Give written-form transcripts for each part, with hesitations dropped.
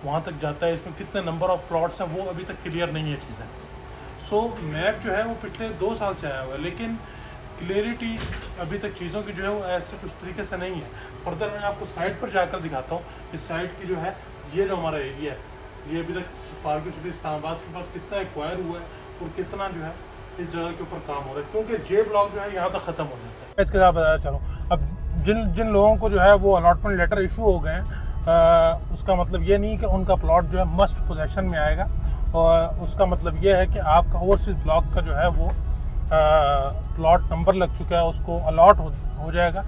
वहाँ तक जाता है, इसमें कितने नंबर ऑफ़ प्लॉट्स हैं वो अभी तक क्लियर नहीं है चीज़ें। सो मैप जो है वो पिछले 2 साल से आया हुआ है, लेकिन क्लियरिटी अभी तक चीज़ों की जो है वो ऐसे उस तरीके से नहीं है। फर्दर मैं आपको साइट पर जाकर दिखाता हूँ। इस साइट की जो है ये जो हमारा एरिया है, ये अभी तक पार्किंग सिटी इस्लामाबाद के पास कितना एक्वायर हुआ है और कितना जो है इस जगह के ऊपर काम हो रहा है, क्योंकि जे ब्लॉक जो है यहाँ तक ख़त्म हो जाता है। इसके साथ बताया चलूँ, अब जिन जिन लोगों को जो है वो अलॉटमेंट लेटर इशू हो गए हैं, उसका मतलब ये नहीं कि उनका प्लॉट जो है मस्ट पोजेशन में आएगा, और उसका मतलब ये है कि आपका ओवरसीज़ ब्लॉक का जो है वो प्लॉट नंबर लग चुका है, उसको अलॉट हो जाएगा।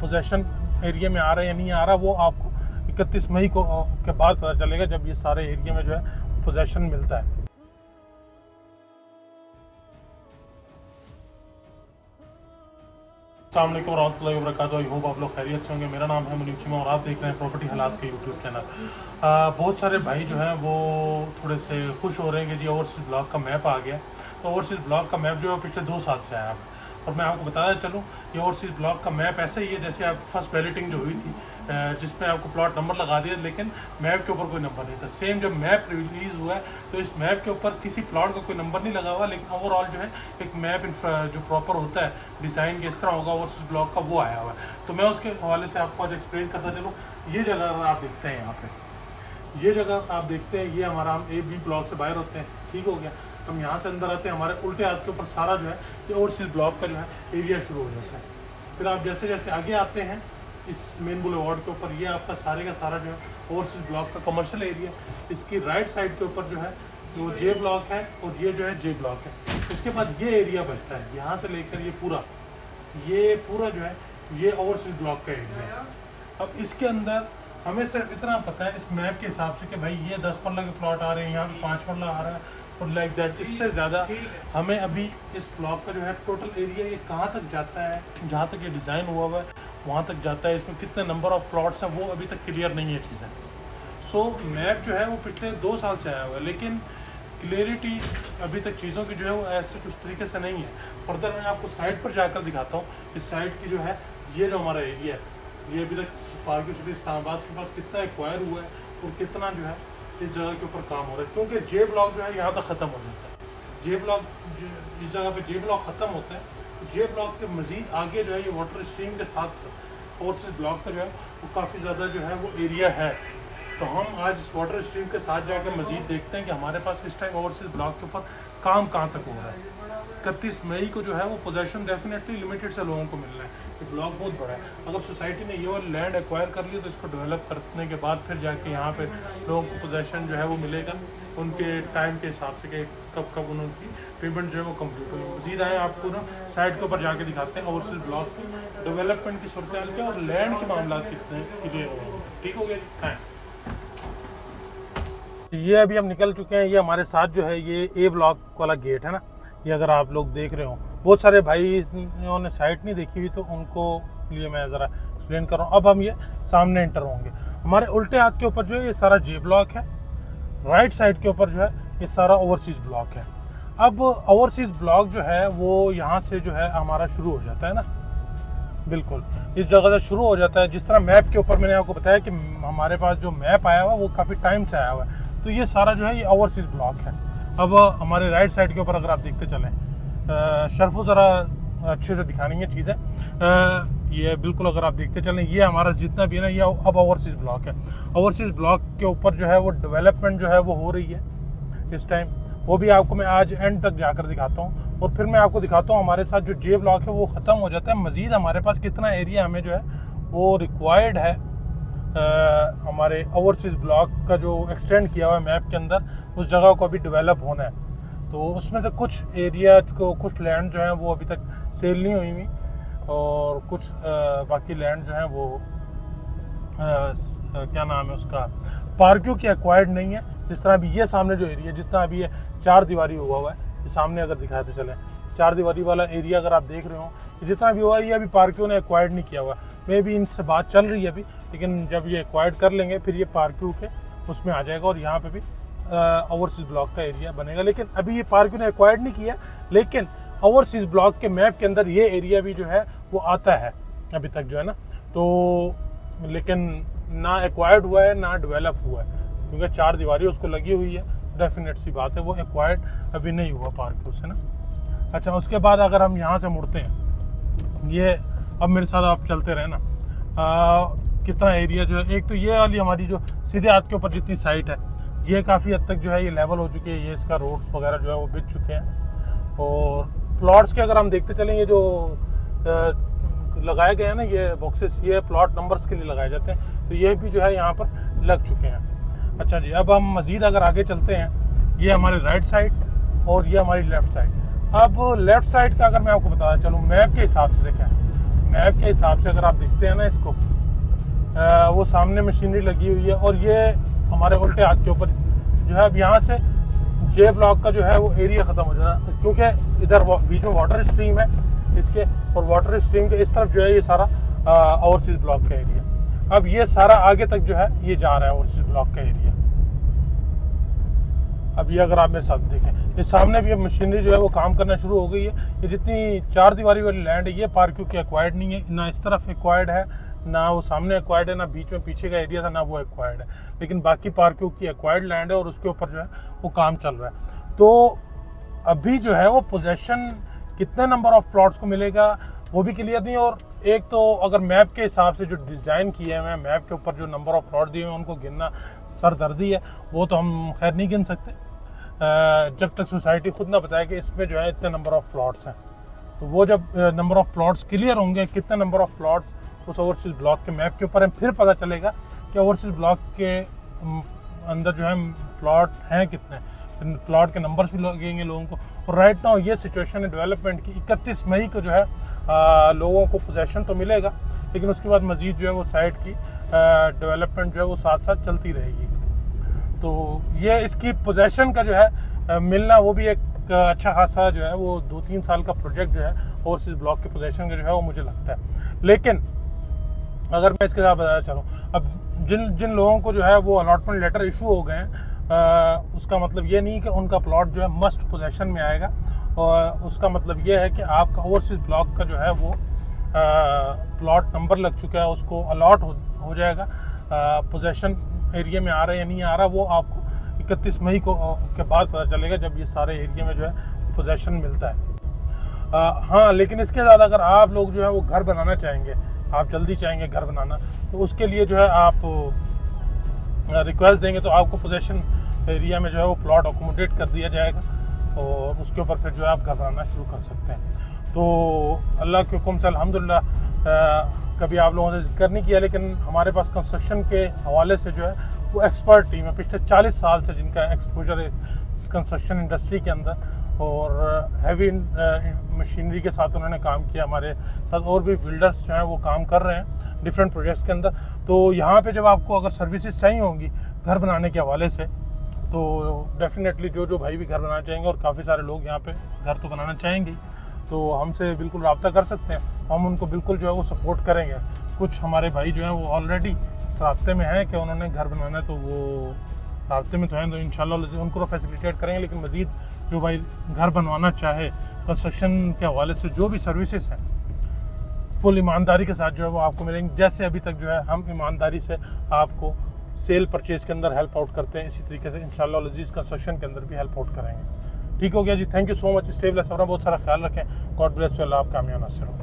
पोजेशन एरिया में आ रहा है या नहीं आ रहा, वो आपको 31 मई को के बाद पता चलेगा, जब ये सारे एरिया में जो है पोजेशन मिलता है। अस्सलाम वालेकुम रहमतुल्लाहि व बरकातुहू। आई होप आप लोग खैरियत से होंगे। मेरा नाम है मुनीब चीमा और आप देख रहे हैं प्रॉपर्टी हालात के यूट्यूब चैनल। बहुत सारे भाई जो हैं वो थोड़े से खुश हो रहे हैं कि जी ओवरसीज़ ब्लॉक का मैप आ गया। तो ओवरसीज़ ब्लॉक का मैप जो है पिछले 2 साल से आया है, और मैं आपको बताया चलूँ ये ओवरसीज़ ब्लॉक का मैप ऐसे ही है जैसे आप फर्स्ट बैलेटिंग जो हुई थी, जिसमें आपको प्लॉट नंबर लगा दिया लेकिन मैप के ऊपर कोई नंबर नहीं था। सेम जब मैप रिलीज़ हुआ है तो इस मैप के ऊपर किसी प्लॉट का कोई नंबर नहीं लगा हुआ, लेकिन ओवरऑल जो है एक मैप जो प्रॉपर होता है डिज़ाइन किस तरह होगा ओवरसीज़ ब्लॉक का, वो आया हुआ है। तो मैं उसके हवाले से आपको आज एक्सप्लेन करता चलूँ। ये जगह अगर आप देखते हैं, यहाँ पे ये जगह आप देखते हैं, ये हमारा हम A-B ब्लॉक से बाहर होते हैं, ठीक हो गया। हम यहाँ से अंदर आते हैं, हमारे उल्टे हाथ के ऊपर सारा जो है ये ओवरसीज़ ब्लॉक का जो है एरिया शुरू हो जाता है। फिर आप जैसे जैसे आगे आते हैं इस मेन बुलेवार्ड के ऊपर, ये आपका सारे का सारा जो है ओवरसीज़ ब्लॉक का कमर्शियल एरिया। इसकी राइट साइड के ऊपर जो है वो जे ब्लॉक है और ये जो है जे ब्लॉक है। उसके बाद ये एरिया बचता है, यहाँ से लेकर ये पूरा जो है ये ओवरसीज़ ब्लॉक का एरिया है। अब इसके अंदर हमें सिर्फ इतना पता है इस मैप के हिसाब से कि भाई ये 10 मरला के प्लॉट आ रहे हैं, यहाँ पे 5 मरला आ रहा है और लाइक दैट। इससे ज़्यादा हमें अभी इस ब्लॉक का जो है टोटल एरिया ये कहाँ तक जाता है, जहाँ तक ये डिज़ाइन हुआ हुआ है वहाँ तक जाता है, इसमें कितने नंबर ऑफ़ प्लॉट्स हैं वो अभी तक क्लियर नहीं है चीज़ें। सो मैप जो है वो पिछले 2 साल से आया हुआ है, लेकिन क्लियरिटी अभी तक चीज़ों की जो है वो ऐसे उस तरीके से नहीं है। फर्दर मैं आपको साइट पर जाकर दिखाता हूँ। इस साइट की जो है ये जो हमारा एरिया है, ये अभी तक पार्किंग सिटी इस्लामाबाद के पास कितना एक्वायर हुआ है और कितना जो है इस जगह के ऊपर काम हो रहा है, क्योंकि जे ब्लॉक जो है यहाँ तक ख़त्म हो जाता है। जे ब्लॉक जिस जगह पे जे ब्लॉक ख़त्म होता है, जे ब्लॉक के मज़ीद आगे जो है ये वाटर स्ट्रीम के साथ साथ ओवरसीज़ ब्लॉक का जो है वो काफ़ी ज़्यादा जो है वो एरिया है। तो हम आज इस वाटर स्ट्रीम के साथ जाकर मज़ीद देखते हैं कि हमारे पास इस टाइम ओवरसीज़ ब्लॉक के ऊपर काम कहाँ तक हो रहा है। 31 मई को जो है वो पोजेशन डेफिनेटली लिमिटेड से लोगों को मिलना है। ये ब्लॉक बहुत बड़ा है। अगर सोसाइटी ने ये वाला लैंड एक्वायर कर लिया तो इसको डेवलप करने के बाद फिर जाके यहाँ पे लोगों को पोजेशन जो है वो मिलेगा उनके टाइम के हिसाब से कि कब कब उनकी पेमेंट जो है वो कम्प्लीट होगी। मज़ीद आए आपको ना साइड के ऊपर जाके दिखाते हैं ओवरसीज़ ब्लॉक की डेवलपमेंट की सूरत हाल क्या और लैंड के मामला कितने क्लियर होंगे। ठीक हो गया जी, थैंक्स। ये अभी हम निकल चुके हैं। ये हमारे साथ जो है ये A ब्लॉक वाला गेट है ना, ये अगर आप लोग देख रहे हो। बहुत सारे भाई ने साइट नहीं देखी हुई तो उनको लिए मैं ज़रा एक्सप्लेन कर रहा हूँ। अब हम ये सामने एंटर होंगे। हमारे उल्टे हाथ के ऊपर जो है ये सारा जे ब्लॉक है, राइट साइड के ऊपर जो है ये सारा ओवरसीज़ ब्लॉक है। अब ओवरसीज़ ब्लॉक जो है वो यहाँ से जो है हमारा शुरू हो जाता है ना, बिल्कुल इस जगह से शुरू हो जाता है। जिस तरह मैप के ऊपर मैंने आपको बताया कि हमारे पास जो मैप आया हुआ है वो काफ़ी टाइम से आया हुआ है, तो ये सारा जो है ये ओवरसीज़ ब्लॉक है। अब हमारे राइट साइड के ऊपर अगर आप देखते चलें, शर्फू ज़रा अच्छे से दिखानी है चीज़ें, ये बिल्कुल अगर आप देखते चलें ये हमारा जितना भी है ना ये अब ओवरसीज़ ब्लॉक है। ओवरसीज़ ब्लॉक के ऊपर जो है वो डेवलपमेंट जो है वो हो रही है इस टाइम, वो भी आपको मैं आज एंड तक जाकर दिखाता हूँ। और फिर मैं आपको दिखाता हूँ हमारे साथ जो जे ब्लॉक है वो ख़त्म हो जाता है। मज़ीद हमारे पास कितना एरिया हमें जो है वो रिक्वायर्ड है हमारे ओवरसीज़ ब्लॉक का जो एक्सटेंड किया हुआ है मैप के अंदर, उस जगह को अभी डेवलप होना है। तो उसमें से कुछ एरिया को, कुछ लैंड जो है वो अभी तक सेल नहीं हुई हुई और कुछ बाकी लैंड जो है वो क्या नाम है उसका, पार्कियों की एक्वायर्ड नहीं है। जिस तरह अभी ये सामने जो एरिया जितना अभी ये 4 दीवारी हुआ है, ये सामने अगर दिखाते चलें 4 दीवारी वाला एरिया अगर आप देख रहे हो, जितना भी हुआ है ये अभी पार्कियों ने एक्वायर्ड नहीं किया हुआ। मे भी इनसे बात चल रही है अभी, लेकिन जब ये एक्वायर्ड कर लेंगे फिर ये पार्कियों के उसमें आ जाएगा और यहाँ पे भी ओवरसीज़ ब्लॉक का एरिया बनेगा। लेकिन अभी ये पार्कियों ने एक्वायर्ड नहीं किया, लेकिन ओवरसीज़ ब्लॉक के मैप के अंदर ये एरिया भी जो है वो आता है अभी तक जो है ना। तो लेकिन ना एक्वायर्ड हुआ है ना डेवलप हुआ है, क्योंकि 4 दीवारी उसको लगी हुई है, डेफिनेट सी बात है वो एक्वायर्ड अभी नहीं हुआ पार्क से ना। अच्छा, उसके बाद अगर हम यहाँ से मुड़ते हैं, ये अब मेरे साथ आप चलते रहे ना, कितना एरिया जो है, एक तो ये वाली हमारी जो सीधे हाथ के ऊपर जितनी साइट है ये काफ़ी हद तक जो है ये लेवल हो चुकी है, ये इसका रोड्स वगैरह जो है वो बिछ चुके हैं। और प्लॉट्स के अगर हम देखते चलेंगे जो लगाए गए हैं ना ये बॉक्सेस, ये प्लॉट नंबर्स के लिए लगाए जाते हैं, तो ये भी जो है यहाँ पर लग चुके हैं। अच्छा जी, अब हम मज़ीद अगर आगे चलते हैं, ये हमारे राइट साइड और ये हमारी लेफ़्ट साइड। अब लेफ़्ट साइड का अगर मैं आपको बताना चलूँ मैप के हिसाब से, देखें मैप के हिसाब से अगर आप देखते हैं ना इसको, वो सामने मशीनरी लगी हुई है और ये हमारे उल्टे हाथ के ऊपर जो है, अब यहाँ से जे ब्लॉक का जो है वो एरिया ख़त्म हो जाता है, क्योंकि इधर बीच में वाटर स्ट्रीम है इसके, और वाटर स्ट्रीम के इस तरफ जो है ये सारा ओवरसीज ब्लॉक का एरिया। अब ये सारा आगे तक जो है ये जा रहा है ओवरसीज ब्लॉक का एरिया। अब ये अगर आप मेरे साथ देखें, ये सामने भी अब मशीनरी जो है वो काम करना शुरू हो गई है। ये जितनी 4 दीवारी वाली लैंड है ये पार्क की एक्वायर्ड नहीं है, ना इस तरफ एक्वायर्ड है, ना वो सामने एक्वायर्ड है, ना बीच में पीछे का एरिया था ना वो एक्वायर्ड है, लेकिन बाकी पार्कों की एक्वायर्ड लैंड है और उसके ऊपर जो है वो काम चल रहा है। तो अभी जो है वो पोजेशन कितने नंबर ऑफ प्लॉट्स को मिलेगा वो भी क्लियर नहीं। और एक तो अगर मैप के हिसाब से जो डिज़ाइन किया है, मैं मैप के ऊपर जो नंबर ऑफ प्लॉट दिए हैं उनको गिनना सरदर्दी है, वो तो हम खैर नहीं गिन सकते जब तक सोसाइटी खुद ना बताए कि इसमें जो है इतने नंबर ऑफ प्लॉट्स हैं। तो वो जब नंबर ऑफ प्लॉट्स क्लियर होंगे, कितने नंबर ऑफ प्लॉट्स उस ओवरसीज ब्लॉक के मैप के ऊपर है, फिर पता चलेगा कि ओवरसीज ब्लॉक के अंदर जो है प्लॉट हैं कितने, प्लॉट के नंबर्स भी लगेंगे लोगों को। और राइट नाउ ये सिचुएशन है डेवलपमेंट की, 31 मई को जो है लोगों को पोजेशन तो मिलेगा, लेकिन उसके बाद मजीद जो है वो साइट की डेवलपमेंट जो है वो साथ साथ चलती रहेगी। तो ये इसकी पोजेशन का जो है मिलना वो भी एक अच्छा खासा जो है वो 2-3 साल का प्रोजेक्ट जो है ओवरसीज ब्लॉक के पोजेशन का जो है वो मुझे लगता है। लेकिन अगर मैं इसके साथ बताना चाहूँ, अब जिन लोगों को जो है वो अलॉटमेंट लेटर इशू हो गए हैं, उसका मतलब ये नहीं कि उनका प्लॉट जो है मस्ट पोजेशन में आएगा, और उसका मतलब ये है कि आपका ओवरसीज ब्लॉक का जो है वो प्लॉट नंबर लग चुका है, उसको अलॉट हो जाएगा। पोजेशन एरिया में आ रहा है या नहीं आ रहा वो आपको 31 मई को के बाद पता चलेगा, जब ये सारे एरिया में जो है पोजेशन मिलता है। हाँ, लेकिन इसके साथ अगर आप लोग जो है वो घर बनाना चाहेंगे, आप जल्दी चाहेंगे घर बनाना, तो उसके लिए जो है आप रिक्वेस्ट देंगे तो आपको पोजेशन एरिया में जो है वो प्लॉट अकोमोडेट कर दिया जाएगा, और उसके ऊपर फिर जो है आप घर बनाना शुरू कर सकते हैं। तो अल्लाह के हुक्म से अल्हम्दुलिल्लाह कभी आप लोगों से जिक्र नहीं किया, लेकिन हमारे पास कंस्ट्रक्शन के हवाले से जो है वो एक्सपर्ट टीम है पिछले 40 साल से, जिनका एक्सपोजर है इस कंस्ट्रक्शन इंडस्ट्री के अंदर, और हैवी मशीनरी के साथ उन्होंने काम किया। हमारे साथ और भी बिल्डर्स जो हैं वो काम कर रहे हैं डिफरेंट प्रोजेक्ट्स के अंदर। तो यहाँ पे जब आपको अगर सर्विसेज चाहिए होंगी घर बनाने के हवाले से, तो डेफिनेटली जो भाई भी घर बनाना चाहेंगे, और काफ़ी सारे लोग यहाँ पे घर तो बनाना चाहेंगे, तो हमसे बिल्कुल रब्ता कर सकते हैं, हम उनको बिल्कुल जो है वो सपोर्ट करेंगे। कुछ हमारे भाई जो हैं वो ऑलरेडी इस रास्ते में हैं कि उन्होंने घर बनाना है, तो वो रास्ते में तो हैं, तो इंशाल्लाह उनको तो फैसिलिटेट करेंगे। लेकिन मज़ीद जो भाई घर बनवाना चाहे कंस्ट्रक्शन के हवाले से जो भी सर्विसेज हैं, फुल ईमानदारी के साथ जो है वो आपको मिलेंगे। जैसे अभी तक जो है हम ईमानदारी से आपको सेल परचेज़ के अंदर हेल्प आउट करते हैं, इसी तरीके से इंशाल्लाह लजीज़ कंस्ट्रक्शन के अंदर भी हेल्प आउट करेंगे। ठीक हो गया जी, thank you so much. Stay blessed, अपना बहुत सारा ख्याल रखें। गॉड ब्लेस यू, अल्लाह आप कामयाब नासिर हो।